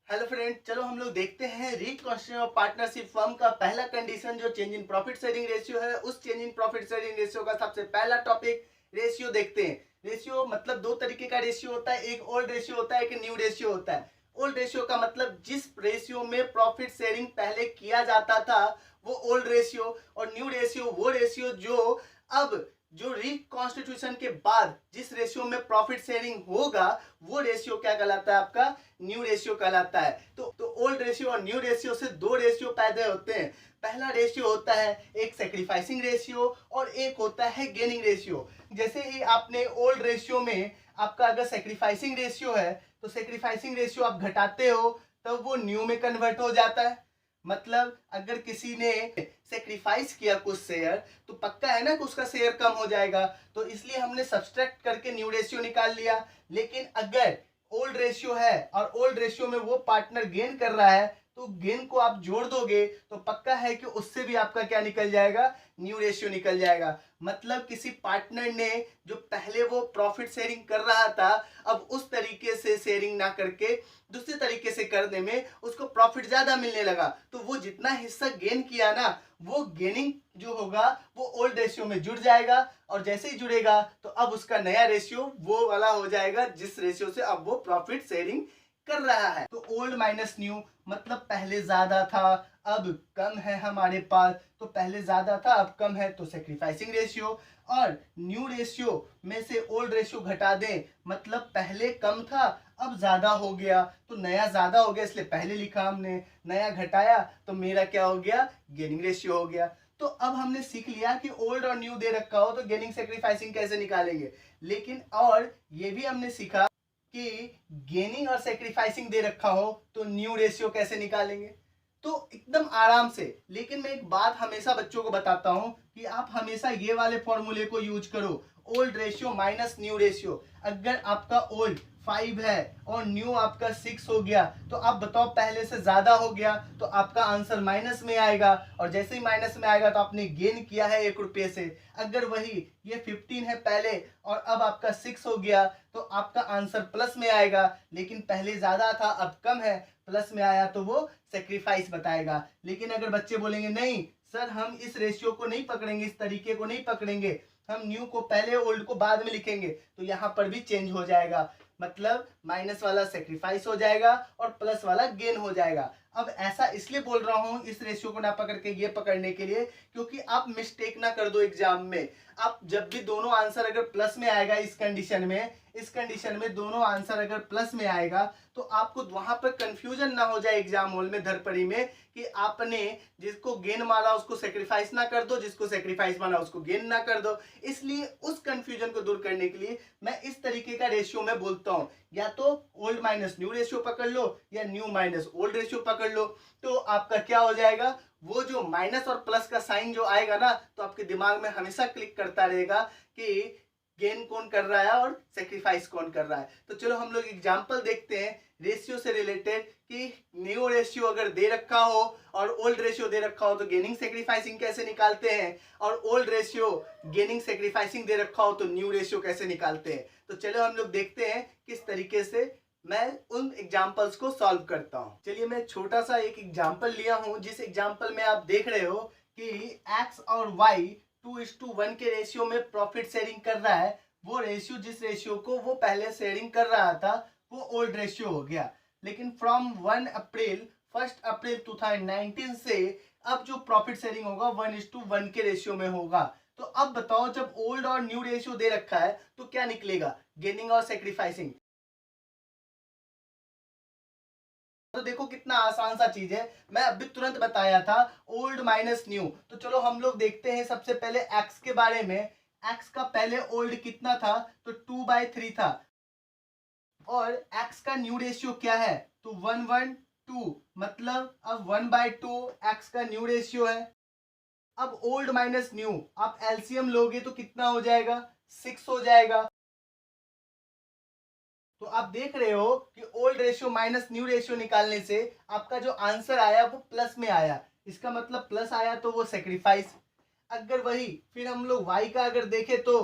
Hello friend, चलो हम लोग देखते हैं रिकंस्ट्रक्शन ऑफ पार्टनरशिप फर्म का पहला कंडीशन जो change in profit sharing ratio है। उस change in profit sharing ratio का सबसे पहला टॉपिक रेशियो देखते हैं। रेशियो मतलब दो तरीके का रेशियो होता है, एक ओल्ड रेशियो होता है, एक न्यू रेशियो होता है। ओल्ड रेशियो का मतलब जिस रेशियो में प्रॉफिट शेयरिंग पहले किया जाता था वो ओल्ड रेशियो, और न्यू रेशियो वो रेशियो जो अब जो रिकॉन्स्टिट्यूशन के बाद जिस रेशियो में प्रॉफिट शेयरिंग होगा वो रेशियो क्या कहलाता है, आपका न्यू रेशियो कहलाता है। तो ओल्ड रेशियो और न्यू रेशियो से दो रेशियो पैदा होते हैं। पहला रेशियो होता है एक सैक्रिफाइसिंग रेशियो और एक होता है गेनिंग रेशियो। जैसे ही आपने ओल्ड रेशियो में आपका अगर सैक्रिफाइसिंग रेशियो है तो सैक्रिफाइसिंग रेशियो आप घटाते हो तब वो न्यू में कन्वर्ट हो जाता है। मतलब अगर किसी ने सेक्रीफाइस किया कुछ शेयर तो पक्का है ना कि उसका शेयर कम हो जाएगा, तो इसलिए हमने सब्सट्रैक्ट करके न्यू रेशियो निकाल लिया। लेकिन अगर ओल्ड रेशियो है और ओल्ड रेशियो में वो पार्टनर गेन कर रहा है तो गेन को आप जोड़ दोगे तो पक्का है कि उससे भी आपका क्या निकल जाएगा, न्यू रेशियो निकल जाएगा। मतलब किसी पार्टनर ने जो पहले वो प्रॉफिट शेयरिंग कर रहा था अब उस तरीके से शेयरिंग ना करके दूसरे तरीके से करने में उसको प्रॉफिट ज्यादा मिलने लगा, तो वो जितना हिस्सा गेन किया ना वो गेनिंग जो होगा वो ओल्ड रेशियो में जुड़ जाएगा, और जैसे ही जुड़ेगा तो अब उसका नया रेशियो वो वाला हो जाएगा जिस रेशियो से अब वो प्रॉफिट शेयरिंग कर रहा है। तो ओल्ड माइनस न्यू मतलब पहले ज्यादा था अब कम है हमारे पास, तो पहले ज्यादा था अब कम है तो सेक्रीफाइसिंग रेशियो। और न्यू रेशियो में से ओल्ड रेशियो घटा दें मतलब पहले कम था अब ज्यादा हो गया, तो नया ज्यादा हो गया इसलिए पहले लिखा हमने, नया घटाया तो मेरा क्या हो गया, गेनिंग रेशियो हो गया। तो अब हमने सीख लिया कि ओल्ड और न्यू दे रखा हो तो गेनिंग सेक्रीफाइसिंग कैसे निकालेंगे। लेकिन और ये भी हमने सीखा कि गेनिंग और सेक्रीफाइसिंग दे रखा हो तो न्यू रेशियो कैसे निकालेंगे। तो एकदम आराम से। लेकिन मैं एक बात हमेशा बच्चों को बताता हूं कि आप हमेशा ये वाले फॉर्मूले को यूज करो, old ratio minus new ratio. अगर आपका ओल्ड 5 है और न्यू आपका 6 हो गया तो आप बताओ पहले से ज्यादा हो गया तो आपका आंसर माइनस में आएगा, और जैसे ही माइनस में आएगा तो आपने गेन किया है 1 रुपये से। अगर वही ये 15 है पहले और अब आपका 6 हो गया तो आपका आंसर प्लस में आएगा, लेकिन पहले ज्यादा था अब कम है, प्लस में आया तो वो सेक्रीफाइस बताएगा। लेकिन अगर बच्चे बोलेंगे नहीं सर हम इस रेशियो को नहीं पकड़ेंगे, इस तरीके को नहीं पकड़ेंगे, हम न्यू को पहले ओल्ड को बाद में लिखेंगे, तो यहां पर भी चेंज हो जाएगा। मतलब माइनस वाला सेक्रीफाइस हो जाएगा और प्लस वाला गेन हो जाएगा। अब ऐसा इसलिए बोल रहा हूं इस रेशियो को ना पकड़ के ये पकड़ने के लिए क्योंकि आप मिस्टेक ना कर दो एग्जाम में। आप जब भी दोनों आंसर अगर प्लस में आएगा इस कंडीशन में दोनों आंसर अगर प्लस में आएगा तो आपको वहां पर कंफ्यूजन ना हो जाए एग्जाम हॉल में धरपड़ी में कि आपने जिसको गेन माना उसको सेक्रीफाइस ना कर दो, जिसको सेक्रीफाइस माना उसको गेन ना कर दो। इसलिए उस कंफ्यूजन को दूर करने के लिए मैं इस तरीके का रेशियो में बोलता हूं, या तो ओल्ड माइनस न्यू रेशियो पकड़ लो या न्यू माइनस ओल्ड रेशियो पकड़ लो। तो आपका क्या हो जाएगा, वो जो माइनस और प्लस का साइन जो आएगा ना तो आपके दिमाग में हमेशा क्लिक करता रहेगा कि गेन कौन कर रहा है और सेक्रीफाइस कौन कर रहा है। तो चलो हम लोग एग्जांपल देखते हैं रेशियो से रिलेटेड कि न्यू रेशियो अगर दे रखा हो और ओल्ड रेशियो दे रखा हो तो गेनिंग सेक्रीफाइसिंग कैसे निकालते हैं, और ओल्ड रेशियो गेनिंग सेक्रीफाइसिंग दे रखा हो तो न्यू रेशियो कैसे निकालते हैं। तो चलो हम लोग देखते हैं किस तरीके से मैं उन एग्जाम्पल्स को सॉल्व करता हूं। चलिए मैं छोटा सा एक एग्जाम्पल लिया हूं जिस एग्जाम्पल में आप देख रहे हो कि एक्स और वाई 2:1 के रेशियो में प्रॉफिट शेयरिंग कर रहा है। वो रेशियो जिस रेशियो को वो पहले शेयरिंग कर रहा था वो ओल्ड रेशियो हो गया। लेकिन फ्रॉम 1 अप्रैल 2019 से अब जो प्रॉफिट शेयरिंग होगा 1:1 के रेशियो में होगा। तो अब बताओ जब ओल्ड और न्यू रेशियो दे रखा है तो क्या निकलेगा, गेनिंग और सेक्रीफाइसिंग। तो देखो कितना आसान सा चीज है, मैं अभी तुरंत बताया था ओल्ड माइनस न्यू। तो चलो हम लोग देखते हैं सबसे पहले एक्स के बारे में। एक्स का पहले ओल्ड कितना था, तो 2/3 था, और एक्स का न्यू रेशियो क्या है, तो 1:2, मतलब अब 1/2 एक्स का न्यू रेशियो है। अब ओल्ड माइनस न्यू आप एलसीएम लोगे तो कितना हो जाएगा, 6 हो जाएगा। तो आप देख रहे हो कि old ratio minus new ratio निकालने से आपका जो आंसर आया वो प्लस में आया, इसका मतलब प्लस आया तो वो सेक्रीफाइस। अगर वही फिर हम लोग वाई का अगर देखें तो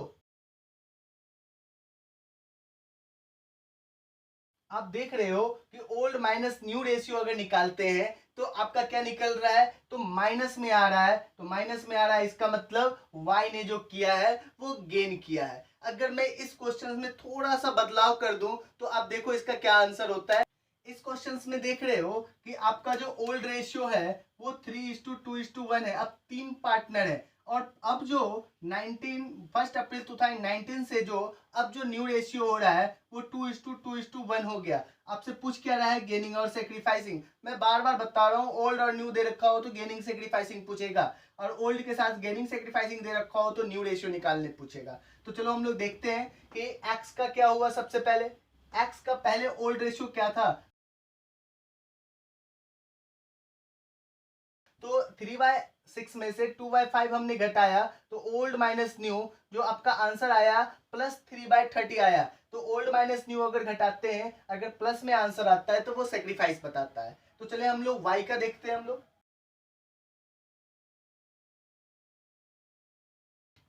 आप देख रहे हो कि ओल्ड माइनस न्यू रेशियो अगर निकालते हैं तो आपका क्या निकल रहा है, तो माइनस में आ रहा है। तो माइनस में आ रहा है, इसका मतलब y ने जो किया है वो गेन किया है। अगर मैं इस क्वेश्चन में थोड़ा सा बदलाव कर दूं तो आप देखो इसका क्या आंसर होता है। इस क्वेश्चन में देख रहे हो कि आपका जो ओल्ड रेशियो है वो 3:2:1 है। अब 3 पार्टनर है और अब जो 1 अप्रैल 2019 से जो अब जो न्यू रेशियो हो रहा है वो 2:2:1 हो गया। आपसे पूछ क्या रहा है, गेनिंग और सेक्रीफाइसिंग। मैं बार बार बता रहा हूँ, ओल्ड और न्यू दे रखा हो तो गेनिंग सेक्रीफाइसिंग पूछेगा, और ओल्ड के साथ गेनिंग सेक्रीफाइसिंग दे रखा हो तो न्यू रेशियो निकालने पूछेगा। तो चलो हम लोग देखते हैं कि एक्स का क्या हुआ। सबसे पहले एक्स का पहले ओल्ड रेशियो क्या था, तो 3/6 में से 2/5 हमने घटाया तो ओल्ड माइनस न्यू जो आपका आंसर आया +3/30 आया। तो ओल्ड माइनस न्यू अगर घटाते हैं, अगर प्लस में आंसर आता है तो वो सेक्रीफाइस बताता है। तो चले हम लोग वाई का देखते हैं हम लोग।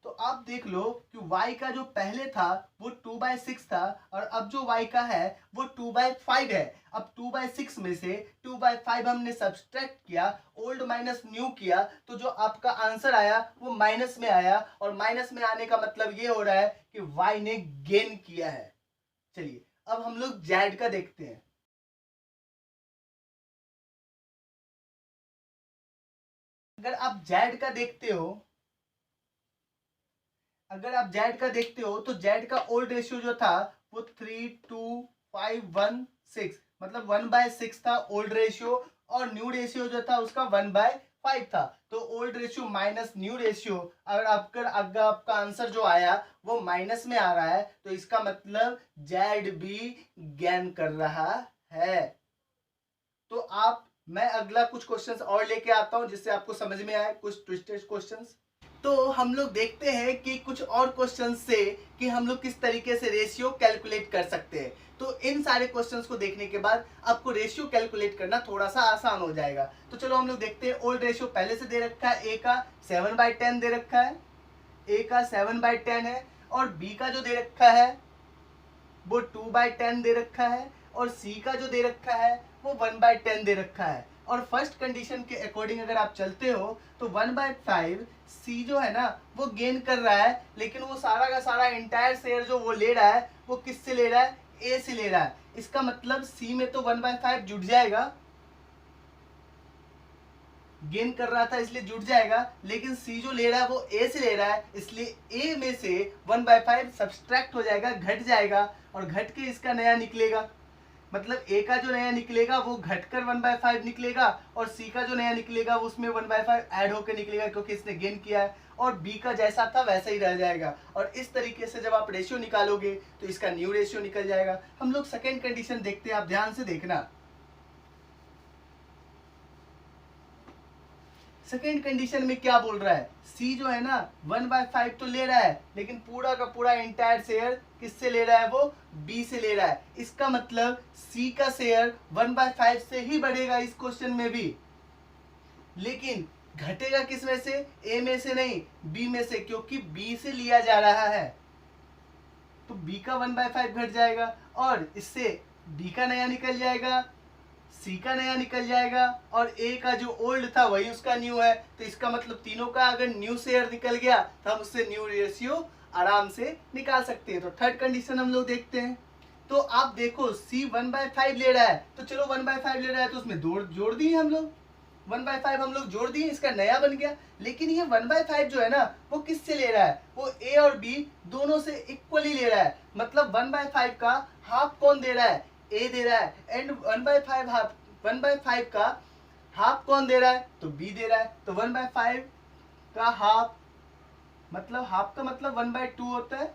तो आप देख लो कि y का जो पहले था वो 2/6 था और अब जो y का है वो 2/5 है। अब 2/6 में से 2/5 हमने सब्सट्रैक्ट किया, ओल्ड माइनस न्यू किया, तो जो आपका आंसर आया वो माइनस में आया। और माइनस में आने का मतलब ये हो रहा है कि y ने गेन किया है। चलिए अब हम लोग z का देखते हैं। अगर आप z का देखते हो, अगर आप जेड का देखते हो तो जेड का ओल्ड रेशियो जो था वो 3:2:5:1:6, मतलब 1/6 था ओल्ड रेशियो, और न्यू रेशियो जो था उसका 1/5 था। तो old ratio minus new ratio, अगर आपका आंसर जो आया वो माइनस में आ रहा है तो इसका मतलब जेड भी गेन कर रहा है। तो आप, मैं अगला कुछ क्वेश्चंस और लेके आता हूं जिससे आपको समझ में आए कुछ ट्विस्टेड क्वेश्चंस। तो हम लोग देखते हैं कि कुछ और क्वेश्चन से कि हम लोग किस तरीके से रेशियो कैलकुलेट कर सकते हैं। तो इन सारे क्वेश्चंस को देखने के बाद आपको रेशियो कैलकुलेट करना थोड़ा सा आसान हो जाएगा। तो चलो हम लोग देखते हैं। ओल्ड रेशियो पहले से दे रखा है, ए का 7/10 दे रखा है, ए का 7/10 है, और बी का जो दे रखा है वो 2/10 दे रखा है, और सी का जो दे रखा है वो 1/10 दे रखा है। और फर्स्ट कंडीशन के अकॉर्डिंग अगर आप चलते हो तो 1/5 सी जो है ना वो गेन कर रहा है, लेकिन वो सारा का सारा इंटायर शेयर जो वो ले रहा है वो किससे ले रहा है, ए से ले रहा है। इसका मतलब सी में तो 1/5 जुट जाएगा, गेन कर रहा था इसलिए जुट जाएगा, लेकिन सी जो ले रहा है वो ए से ले रहा है, इसलिए ए में से 1/5 सब्सट्रैक्ट हो जाएगा, घट जाएगा, और घट के इसका नया निकलेगा। मतलब ए का जो नया निकलेगा वो घटकर 1/5 निकलेगा, और सी का जो नया निकलेगा उसमें 1/5 ऐड होकर निकलेगा क्योंकि इसने गेन किया है, और बी का जैसा था वैसा ही रह जाएगा। और इस तरीके से जब आप रेशियो निकालोगे तो इसका न्यू रेशियो निकल जाएगा। हम लोग सेकेंड कंडीशन देखते हैं, आप ध्यान से देखना। सेकेंड कंडीशन में क्या बोल रहा है, सी जो है ना 1/5 तो ले रहा है, लेकिन पूरा का पूरा इंटायर शेयर किससे ले रहा है, वो बी से ले रहा है। इसका मतलब सी का शेयर 1/5 से ही बढ़ेगा इस क्वेश्चन में भी, लेकिन घटेगा किस में से, ए में से नहीं बी में से, क्योंकि बी से लिया जा रहा है। तो बी का 1/5 घट जाएगा, और इससे डी का नया निकल जाएगा, सी का नया निकल जाएगा, और ए का जो ओल्ड था वही उसका न्यू है। तो इसका मतलब तीनों का अगर न्यू शेयर निकल गया तो हम उससे न्यू रेशियो आराम से निकाल सकते हैं। तो थर्ड कंडीशन हम लोग देखते हैं। तो आप देखो सी 1/5 ले रहा है, तो चलो 1/5 ले रहा है तो उसमें जोड़ दिए हम लोग, 1/5 हम लोग जोड़ दिए, इसका नया बन गया। लेकिन ये 1/5 जो है ना वो किससे ले रहा है, वो ए और बी दोनों से इक्वली ले रहा है। मतलब 1/5 का हाफ कौन दे रहा है, ए दे रहा है, एंड 1/5 का हाफ कौन दे रहा है, तो बी दे रहा है। तो 1/5 का हाफ, मतलब हाफ का मतलब 1/2 होता है,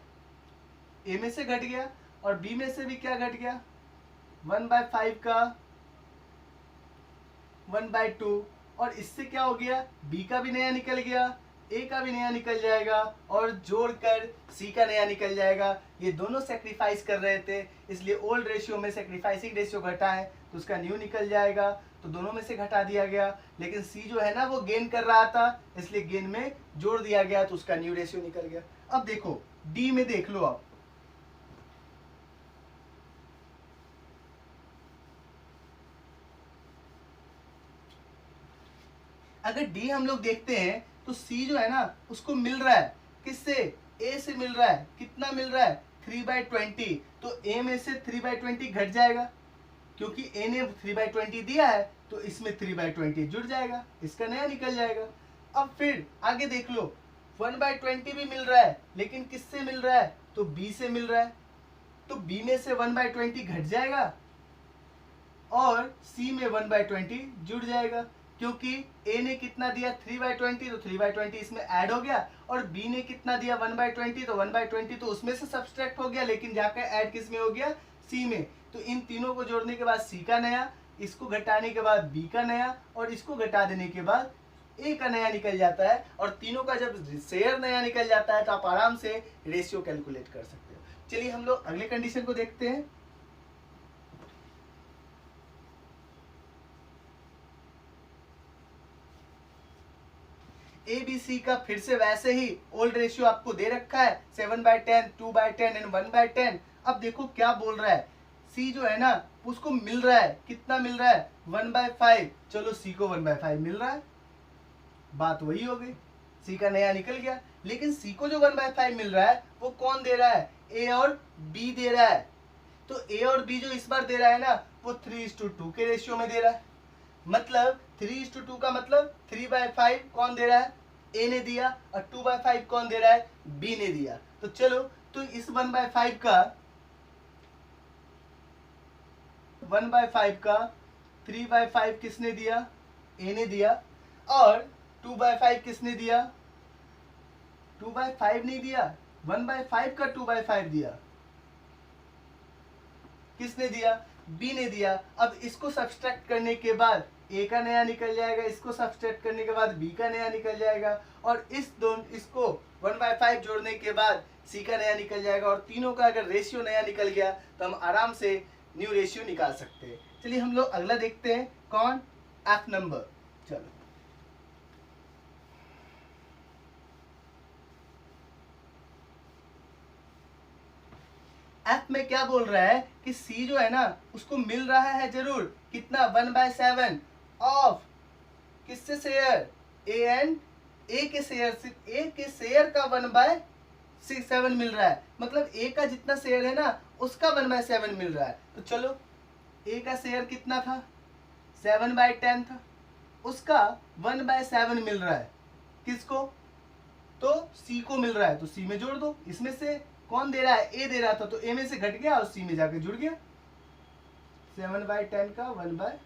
ए में से घट गया, और बी में से भी क्या घट गया, 1/5 का 1/2, और इससे क्या हो गया, बी का भी नया निकल गया, ए का भी नया निकल जाएगा, और जोड़कर सी का नया निकल जाएगा। ये दोनों सेक्रीफाइस कर रहे थे, इसलिए ओल्ड रेशियो में सेक्रीफाइसिंग रेशियो घटा है तो उसका न्यू निकल जाएगा, तो दोनों में से घटा दिया गया। लेकिन सी जो है ना वो गेन कर रहा था, इसलिए गेन में जोड़ दिया गया तो उसका न्यू रेशियो निकल गया। अब देखो डी में देख लो आप, अगर डी हम लोग देखते हैं तो सी जो है ना उसको मिल रहा है किससे, ए से मिल रहा है। कितना मिल रहा है, 3/20। तो ए में से 3/20 घट जाएगा, क्योंकि ए ने 3/20 दिया है तो इसमें 3/20 जुड़ जाएगा, इसका नया निकल जाएगा। अब फिर आगे देख लो, 1/20 भी मिल रहा है, लेकिन किससे मिल रहा है, तो बी से मिल रहा है। तो बी में से 1/20 घट जाएगा और सी में 1/20 जुड़ जाएगा, क्योंकि ए ने कितना दिया 3/20, तो 3/20 इसमें ऐड हो गया, और बी ने कितना दिया 1/20, तो 1/20 तो उसमें से सब्सट्रैक्ट हो गया, लेकिन जाकर ऐड किस में हो गया, सी में। तो इन तीनों को जोड़ने के बाद सी का नया, इसको घटाने के बाद बी का नया, और इसको घटा देने के बाद ए का नया निकल जाता है। और तीनों का जब शेयर नया निकल जाता है तो आप आराम से रेशियो कैलकुलेट कर सकते हो। चलिए हम लोग अगले कंडीशन को देखते हैं। ए बी सी का फिर से वैसे ही ओल्ड रेशियो आपको दे रखा है 7/10, 2/10 एंड 1/10। अब देखो क्या बोल रहा है, सी जो है ना उसको मिल रहा है, कितना मिल रहा है 1/5। चलो सी को 1/5 मिल रहा है, बात वही हो गई, सी का नया निकल गया। लेकिन सी को जो 1/5 मिल रहा है वो कौन दे रहा है, ए और बी दे रहा है। तो ए और बी जो इस बार दे रहा है ना वो 3:2 के रेशियो में दे रहा है। मतलब 3:2 का मतलब 3/5 कौन दे रहा है, ए ने दिया, और 2/5 कौन दे रहा है, बी ने दिया। तो चलो, तो इस 1/5 का 3/5 किसने दिया, ए ने दिया, और 2/5 किसने दिया, 2/5 नहीं दिया, 1/5 का 2/5 दिया, किसने दिया, बी ने दिया। अब इसको सब्सट्रैक्ट करने के बाद ए का नया निकल जाएगा, इसको सब्सट्रैक्ट करने के बाद बी का नया निकल जाएगा, और इसको 1/5 जोड़ने के बाद सी का नया निकल जाएगा। और तीनों का अगर रेशियो नया निकल गया तो हम आराम से न्यू रेशियो निकाल सकते हैं। चलिए हम लोग अगला देखते हैं, कौन, एफ नंबर। चलो एफ में क्या बोल रहा है कि सी जो है ना उसको मिल रहा है जरूर, कितना 1/7 ऑफ किससे शेयर, ए एंड ए के शेयर का 1/7 मिल रहा है। मतलब ए का जितना शेयर है ना उसका 1/7 मिल रहा है। तो चलो, ए का शेयर कितना था, 7/10 था, उसका 1/7 मिल रहा है, किसको, तो सी को मिल रहा है, तो सी में जोड़ दो। इसमें से कौन दे रहा है, ए दे रहा था, तो ए में से घट गया और सी में जाके जुड़ गया, 7/10 का 1/7।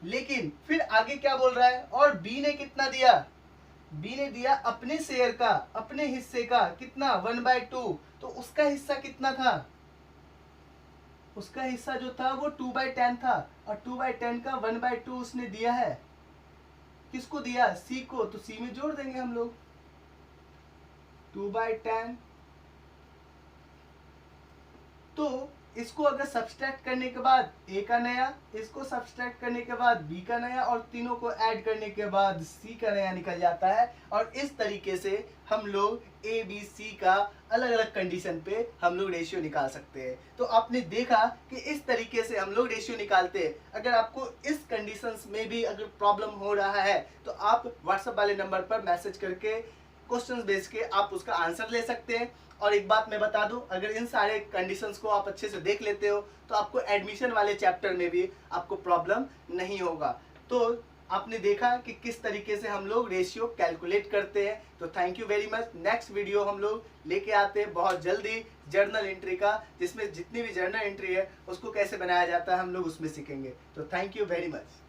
लेकिन फिर आगे क्या बोल रहा है, और बी ने कितना दिया, बी ने दिया अपने शेयर का, अपने हिस्से का कितना 1/2। तो उसका हिस्सा कितना था, उसका हिस्सा जो था वो 2/10 था, और 2/10 का 1/2 उसने दिया है, किसको दिया, सी को। तो सी में जोड़ देंगे हम लोग 2/10। तो इसको अगर सब्सट्रैक्ट करने के बाद ए का नया, इसको सब्सट्रैक्ट करने के बाद बी का नया, और तीनों को ऐड करने के बाद सी का नया निकल जाता है। और इस तरीके से हम लोग ए बी सी का अलग अलग कंडीशन पे हम लोग रेशियो निकाल सकते हैं। तो आपने देखा कि इस तरीके से हम लोग रेशियो निकालते हैं। अगर आपको इस कंडीशंस में भी अगर प्रॉब्लम हो रहा है तो आप व्हाट्सएप वाले नंबर पर मैसेज करके क्वेश्चंस भेज के आप उसका आंसर ले सकते हैं। और एक बात मैं बता दूं, अगर इन सारे कंडीशंस को आप अच्छे से देख लेते हो तो आपको एडमिशन वाले चैप्टर में भी आपको प्रॉब्लम नहीं होगा। तो आपने देखा कि किस तरीके से हम लोग रेशियो कैलकुलेट करते हैं। तो thank you very much. Next video हम लोग लेके आते हैं बहुत जल्दी जर्नल एंट्री का, जिसमें जितनी भी जर्नल एंट्री है उसको कैसे बनाया जाता है हम लोग उसमें सीखेंगे। तो थैंक यू वेरी मच।